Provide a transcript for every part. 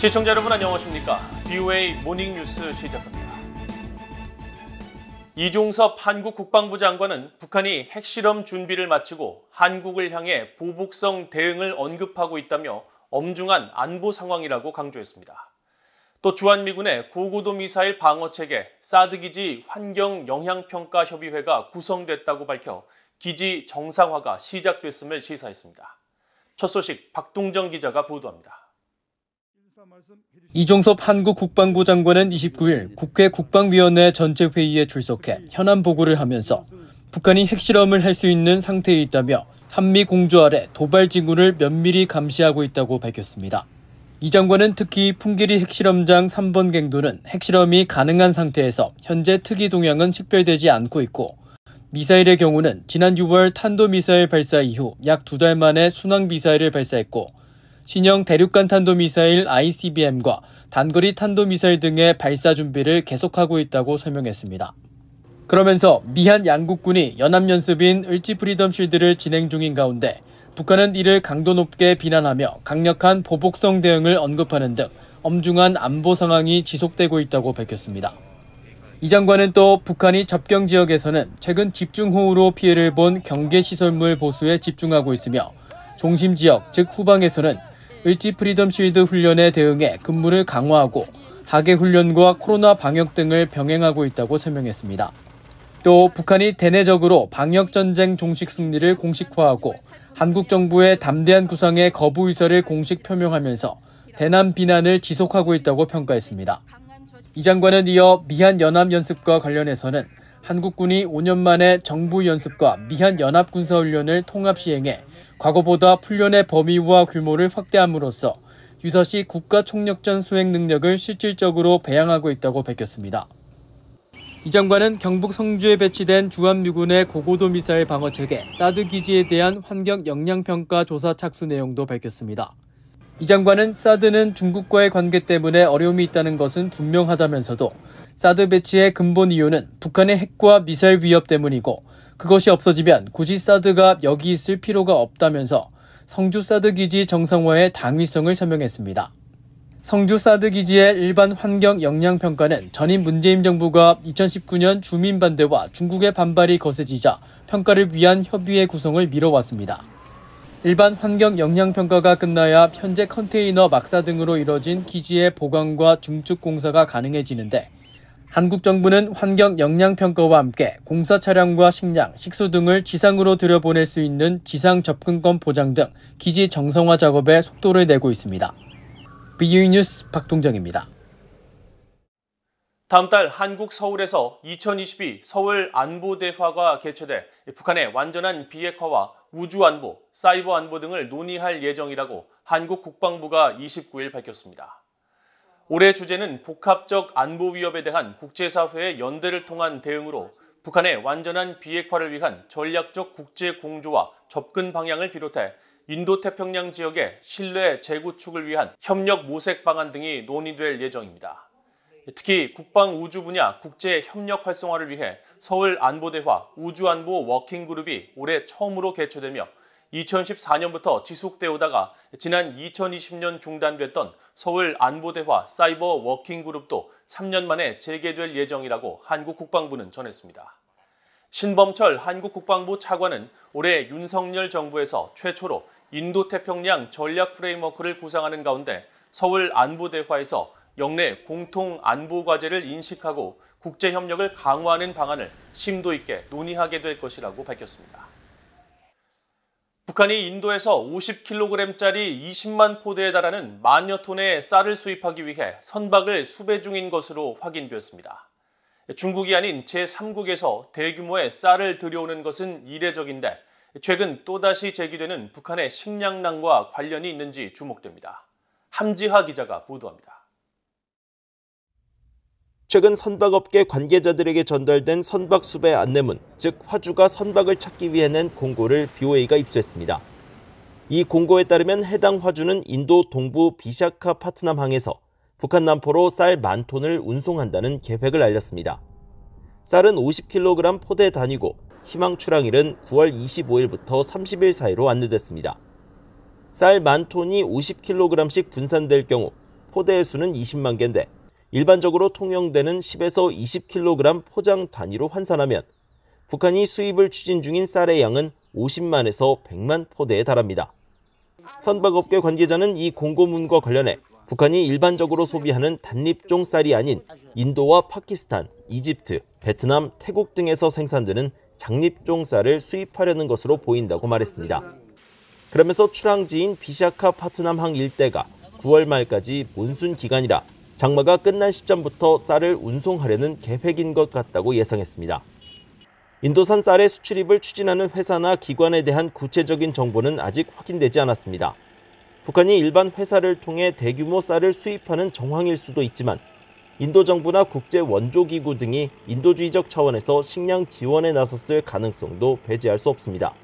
시청자 여러분 안녕하십니까? BOA 모닝뉴스 시작합니다. 이종섭 한국 국방부 장관은 북한이 핵실험 준비를 마치고 한국을 향해 보복성 대응을 언급하고 있다며 엄중한 안보 상황이라고 강조했습니다. 또 주한미군의 고고도 미사일 방어체계 사드 기지 환경 영향평가 협의회가 구성됐다고 밝혀 기지 정상화가 시작됐음을 시사했습니다. 첫 소식 박동정 기자가 보도합니다. 이종섭 한국 국방부 장관은 29일 국회 국방위원회 전체 회의에 출석해 현안 보고를 하면서 북한이 핵실험을 할 수 있는 상태에 있다며 한미 공조 아래 도발 징후를 면밀히 감시하고 있다고 밝혔습니다. 이 장관은 특히 풍계리 핵실험장 3번 갱도는 핵실험이 가능한 상태에서 현재 특이 동향은 식별되지 않고 있고 미사일의 경우는 지난 6월 탄도미사일 발사 이후 약 2달 만에 순항미사일을 발사했고 신형 대륙간 탄도미사일 ICBM과 단거리 탄도미사일 등의 발사 준비를 계속하고 있다고 설명했습니다. 그러면서 미한 양국군이 연합연습인 을지 프리덤 쉴드를 진행 중인 가운데 북한은 이를 강도 높게 비난하며 강력한 보복성 대응을 언급하는 등 엄중한 안보 상황이 지속되고 있다고 밝혔습니다. 이 장관은 또 북한이 접경 지역에서는 최근 집중호우로 피해를 본 경계시설물 보수에 집중하고 있으며 중심 지역, 즉 후방에서는 을지 프리덤 쉴드 훈련에 대응해 근무를 강화하고 하계 훈련과 코로나 방역 등을 병행하고 있다고 설명했습니다. 또 북한이 대내적으로 방역전쟁 종식 승리를 공식화하고 한국 정부의 담대한 구상의 거부 의사를 공식 표명하면서 대남 비난을 지속하고 있다고 평가했습니다. 이 장관은 이어 미한 연합연습과 관련해서는 한국군이 5년 만에 정부 연습과 미한 연합군사훈련을 통합 시행해 과거보다 훈련의 범위와 규모를 확대함으로써 유사시 국가총력전 수행 능력을 실질적으로 배양하고 있다고 밝혔습니다. 이 장관은 경북 성주에 배치된 주한미군의 고고도 미사일 방어체계 사드 기지에 대한 환경 영향평가 조사 착수 내용도 밝혔습니다. 이 장관은 사드는 중국과의 관계 때문에 어려움이 있다는 것은 분명하다면서도 사드 배치의 근본 이유는 북한의 핵과 미사일 위협 때문이고 그것이 없어지면 굳이 사드가 여기 있을 필요가 없다면서 성주 사드 기지 정상화의 당위성을 설명했습니다. 성주 사드 기지의 일반 환경 영향 평가는 전임 문재인 정부가 2019년 주민 반대와 중국의 반발이 거세지자 평가를 위한 협의회 구성을 미뤄왔습니다. 일반 환경 영향 평가가 끝나야 현재 컨테이너 막사 등으로 이뤄진 기지의 보강과 중축 공사가 가능해지는데 한국 정부는 환경 영향 평가와 함께 공사 차량과 식량, 식수 등을 지상으로 들여보낼 수 있는 지상 접근권 보장 등 기지 정상화 작업에 속도를 내고 있습니다. BOA 뉴스 박동정입니다. 다음 달 한국 서울에서 2022 서울 안보대화가 개최돼 북한의 완전한 비핵화와 우주안보, 사이버 안보 등을 논의할 예정이라고 한국 국방부가 29일 밝혔습니다. 올해 주제는 복합적 안보 위협에 대한 국제사회의 연대를 통한 대응으로 북한의 완전한 비핵화를 위한 전략적 국제 공조와 접근 방향을 비롯해 인도태평양 지역의 신뢰 재구축을 위한 협력 모색 방안 등이 논의될 예정입니다. 특히 국방 우주 분야 국제 협력 활성화를 위해 서울 안보대화 우주안보 워킹그룹이 올해 처음으로 개최되며 2014년부터 지속되어 오다가 지난 2020년 중단됐던 서울 안보대화 사이버 워킹그룹도 3년 만에 재개될 예정이라고 한국 국방부는 전했습니다. 신범철 한국 국방부 차관은 올해 윤석열 정부에서 최초로 인도태평양 전략 프레임워크를 구상하는 가운데 서울 안보대화에서 영내 공통 안보 과제를 인식하고 국제협력을 강화하는 방안을 심도 있게 논의하게 될 것이라고 밝혔습니다. 북한이 인도에서 50kg짜리 20만 포대에 달하는 만여 톤의 쌀을 수입하기 위해 선박을 수배 중인 것으로 확인되었습니다. 중국이 아닌 제3국에서 대규모의 쌀을 들여오는 것은 이례적인데 최근 또다시 제기되는 북한의 식량난과 관련이 있는지 주목됩니다. 함지하 기자가 보도합니다. 최근 선박업계 관계자들에게 전달된 선박 수배 안내문, 즉 화주가 선박을 찾기 위해 낸 공고를 BOA가 입수했습니다. 이 공고에 따르면 해당 화주는 인도 동부 비샤카 파트남항에서 북한 남포로 쌀 10,000톤을 운송한다는 계획을 알렸습니다. 쌀은 50kg 포대 단위고 희망 출항일은 9월 25일부터 30일 사이로 안내됐습니다. 쌀 10,000톤이 50kg씩 분산될 경우 포대의 수는 20만 개인데 일반적으로 통용되는 10에서 20kg 포장 단위로 환산하면 북한이 수입을 추진 중인 쌀의 양은 50만에서 100만 포대에 달합니다. 선박업계 관계자는 이 공고문과 관련해 북한이 일반적으로 소비하는 단립종 쌀이 아닌 인도와 파키스탄, 이집트, 베트남, 태국 등에서 생산되는 장립종 쌀을 수입하려는 것으로 보인다고 말했습니다. 그러면서 출항지인 비샤카파트남항 일대가 9월 말까지 몬순 기간이라 장마가 끝난 시점부터 쌀을 운송하려는 계획인 것 같다고 예상했습니다. 인도산 쌀의 수출입을 추진하는 회사나 기관에 대한 구체적인 정보는 아직 확인되지 않았습니다. 북한이 일반 회사를 통해 대규모 쌀을 수입하는 정황일 수도 있지만 인도 정부나 국제원조기구 등이 인도주의적 차원에서 식량 지원에 나섰을 가능성도 배제할 수 없습니다.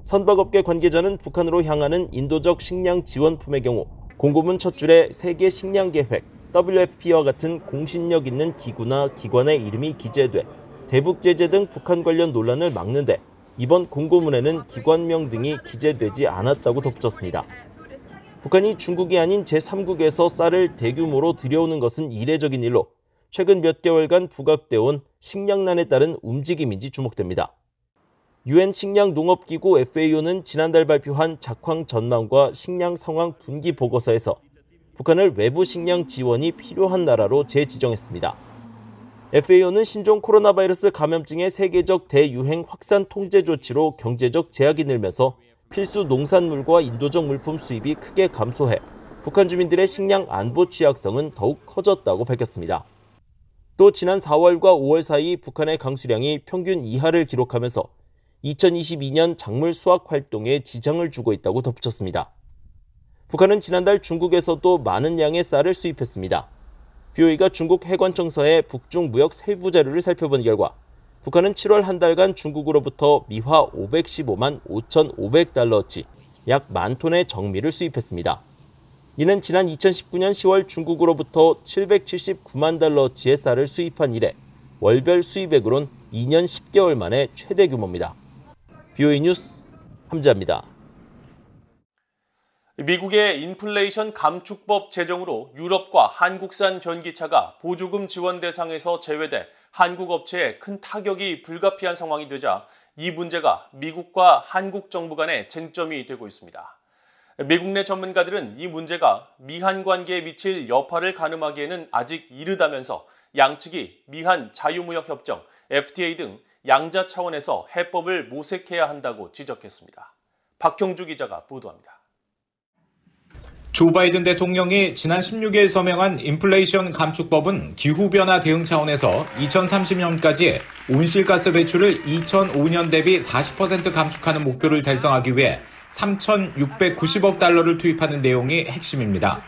선박업계 관계자는 북한으로 향하는 인도적 식량 지원품의 경우 공고문 첫 줄에 세계 식량 계획, WFP와 같은 공신력 있는 기구나 기관의 이름이 기재돼 대북 제재 등 북한 관련 논란을 막는데 이번 공고문에는 기관명 등이 기재되지 않았다고 덧붙였습니다. 북한이 중국이 아닌 제3국에서 쌀을 대규모로 들여오는 것은 이례적인 일로 최근 몇 개월간 부각되어 온 식량난에 따른 움직임인지 주목됩니다. UN 식량농업기구 FAO는 지난달 발표한 작황 전망과 식량 상황 분기 보고서에서 북한을 외부 식량 지원이 필요한 나라로 재지정했습니다. FAO는 신종 코로나 바이러스 감염증의 세계적 대유행 확산 통제 조치로 경제적 제약이 늘면서 필수 농산물과 인도적 물품 수입이 크게 감소해 북한 주민들의 식량 안보 취약성은 더욱 커졌다고 밝혔습니다. 또 지난 4월과 5월 사이 북한의 강수량이 평균 이하를 기록하면서 2022년 작물 수확 활동에 지장을 주고 있다고 덧붙였습니다. 북한은 지난달 중국에서도 많은 양의 쌀을 수입했습니다. BOE가 중국 해관청서의 북중 무역 세부 자료를 살펴본 결과 북한은 7월 한 달간 중국으로부터 미화 515만 5,500달러어치 약 10,000톤의 정미를 수입했습니다. 이는 지난 2019년 10월 중국으로부터 779만 달러어치의 쌀을 수입한 이래 월별 수입액으론 2년 10개월 만에 최대 규모입니다. BOE 뉴스 함지아입니다. 미국의 인플레이션 감축법 제정으로 유럽과 한국산 전기차가 보조금 지원 대상에서 제외돼 한국 업체에 큰 타격이 불가피한 상황이 되자 이 문제가 미국과 한국 정부 간의 쟁점이 되고 있습니다. 미국 내 전문가들은 이 문제가 미한 관계에 미칠 여파를 가늠하기에는 아직 이르다면서 양측이 미한 자유무역협정, FTA 등 양자 차원에서 해법을 모색해야 한다고 지적했습니다. 박형주 기자가 보도합니다. 조 바이든 대통령이 지난 16일 서명한 인플레이션 감축법은 기후변화 대응 차원에서 2030년까지 온실가스 배출을 2005년 대비 40% 감축하는 목표를 달성하기 위해 3,690억 달러를 투입하는 내용이 핵심입니다.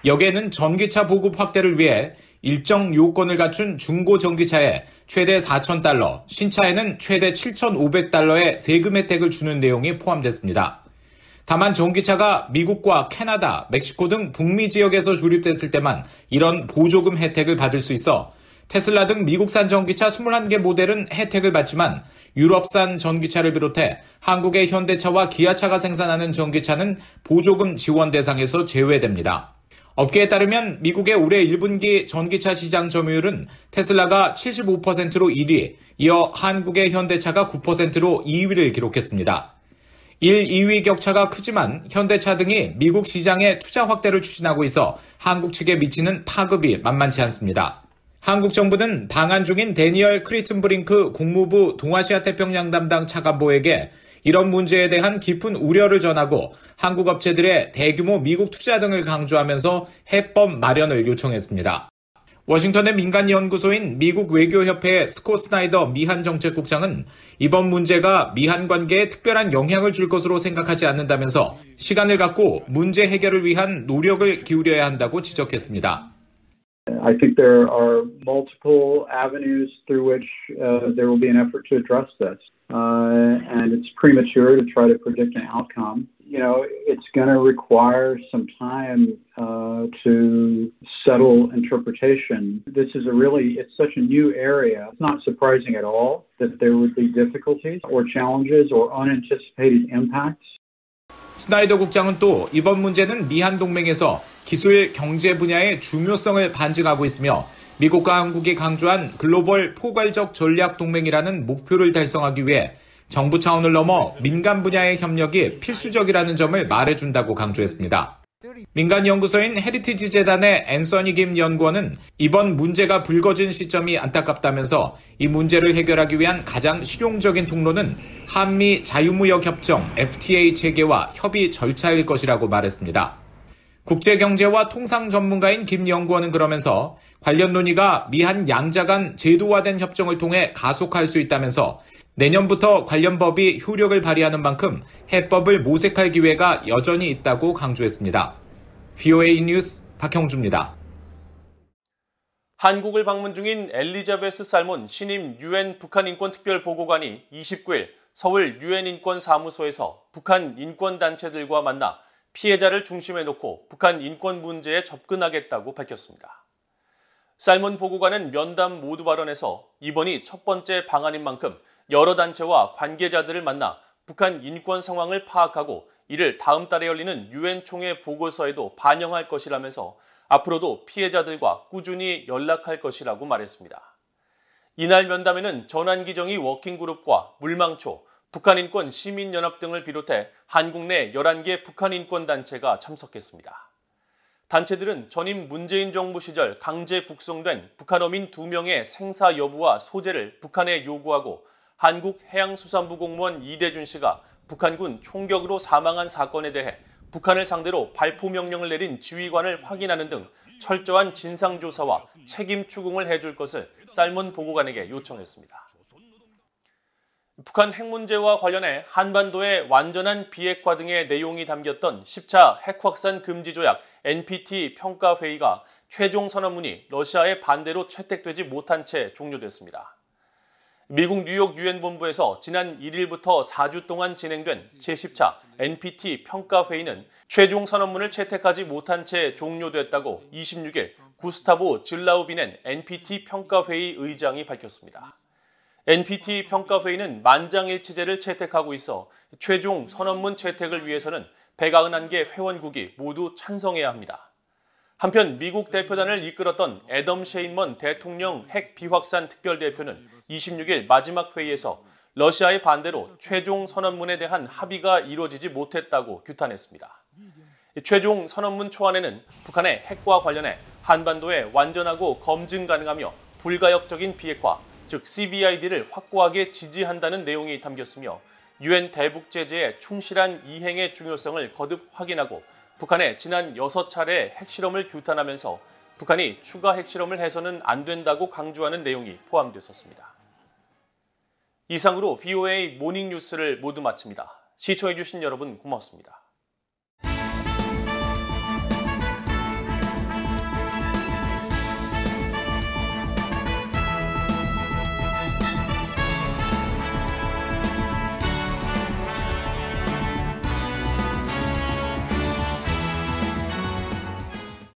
여기에는 전기차 보급 확대를 위해 일정 요건을 갖춘 중고 전기차에 최대 4,000달러, 신차에는 최대 7,500달러의 세금 혜택을 주는 내용이 포함됐습니다. 다만 전기차가 미국과 캐나다, 멕시코 등 북미 지역에서 조립됐을 때만 이런 보조금 혜택을 받을 수 있어 테슬라 등 미국산 전기차 21개 모델은 혜택을 받지만 유럽산 전기차를 비롯해 한국의 현대차와 기아차가 생산하는 전기차는 보조금 지원 대상에서 제외됩니다. 업계에 따르면 미국의 올해 1분기 전기차 시장 점유율은 테슬라가 75%로 1위, 이어 한국의 현대차가 9%로 2위를 기록했습니다. 1, 2위 격차가 크지만 현대차 등이 미국 시장의 투자 확대를 추진하고 있어 한국 측에 미치는 파급이 만만치 않습니다. 한국 정부는 방한 중인 데니얼 크리튼브링크 국무부 동아시아 태평양 담당 차관보에게 이런 문제에 대한 깊은 우려를 전하고 한국 업체들의 대규모 미국 투자 등을 강조하면서 해법 마련을 요청했습니다. 워싱턴의 민간연구소인 미국 외교협회의 스콧 스나이더 미한정책국장은 이번 문제가 미한 관계에 특별한 영향을 줄 것으로 생각하지 않는다면서 시간을 갖고 문제 해결을 위한 노력을 기울여야 한다고 지적했습니다. I think there are multiple avenues through which there will be an effort to address this. And it's premature to try to predict an outcome. You know, it's going to require some time to settle interpretation. This is it's such a new area. It's not surprising at all that there would be difficulties or challenges or unanticipated impacts. 스나이더 국장은 또 이번 문제는 미한 동맹에서 기술 경제 분야의 중요성을 반증하고 있으며 미국과 한국이 강조한 글로벌 포괄적 전략 동맹이라는 목표를 달성하기 위해 정부 차원을 넘어 민간 분야의 협력이 필수적이라는 점을 말해준다고 강조했습니다. 민간 연구소인 헤리티지 재단의 앤서니 김 연구원은 이번 문제가 불거진 시점이 안타깝다면서 이 문제를 해결하기 위한 가장 실용적인 통로는 한미 자유무역협정 FTA 체계와 협의 절차일 것이라고 말했습니다. 국제경제와 통상 전문가인 김 연구원은 그러면서 관련 논의가 미한 양자 간 제도화된 협정을 통해 가속할 수 있다면서 내년부터 관련 법이 효력을 발휘하는 만큼 해법을 모색할 기회가 여전히 있다고 강조했습니다. VOA 뉴스 박형주입니다. 한국을 방문 중인 엘리자베스 살몬 신임 UN 북한인권특별보고관이 29일 서울 UN 인권사무소에서 북한 인권단체들과 만나 피해자를 중심에 놓고 북한 인권 문제에 접근하겠다고 밝혔습니다. 살몬 보고관은 면담 모두 발언에서 이번이 첫 번째 방한인 만큼 여러 단체와 관계자들을 만나 북한 인권 상황을 파악하고 이를 다음 달에 열리는 UN 총회 보고서에도 반영할 것이라면서 앞으로도 피해자들과 꾸준히 연락할 것이라고 말했습니다. 이날 면담에는 전환기정이 워킹그룹과 물망초, 북한인권 시민연합 등을 비롯해 한국 내 11개 북한인권단체가 참석했습니다. 단체들은 전임 문재인 정부 시절 강제 북송된 북한 어민 2명의 생사 여부와 소재를 북한에 요구하고 한국해양수산부 공무원 이대준 씨가 북한군 총격으로 사망한 사건에 대해 북한을 상대로 발포 명령을 내린 지휘관을 확인하는 등 철저한 진상조사와 책임 추궁을 해줄 것을 살몬 보고관에게 요청했습니다. 북한 핵 문제와 관련해 한반도의 완전한 비핵화 등의 내용이 담겼던 10차 핵 확산 금지 조약 NPT 평가회의가 최종 선언문이 러시아의 반대로 채택되지 못한 채 종료됐습니다. 미국 뉴욕 유엔 본부에서 지난 1일부터 4주 동안 진행된 제10차 NPT 평가회의는 최종 선언문을 채택하지 못한 채 종료됐다고 26일 구스타보 질라우비넨 NPT 평가회의 의장이 밝혔습니다. NPT 평가회의는 만장일치제를 채택하고 있어 최종 선언문 채택을 위해서는 191개 회원국이 모두 찬성해야 합니다. 한편 미국 대표단을 이끌었던 애덤 셰인먼 대통령 핵 비확산 특별대표는 26일 마지막 회의에서 러시아의 반대로 최종 선언문에 대한 합의가 이루어지지 못했다고 규탄했습니다. 최종 선언문 초안에는 북한의 핵과 관련해 한반도에 완전하고 검증 가능하며 불가역적인 비핵화, 즉 CBID를 확고하게 지지한다는 내용이 담겼으며 UN 대북 제재의 충실한 이행의 중요성을 거듭 확인하고 북한의 지난 6차례 핵실험을 규탄하면서 북한이 추가 핵실험을 해서는 안 된다고 강조하는 내용이 포함됐었습니다. 이상으로 VOA 모닝뉴스를 모두 마칩니다. 시청해주신 여러분 고맙습니다.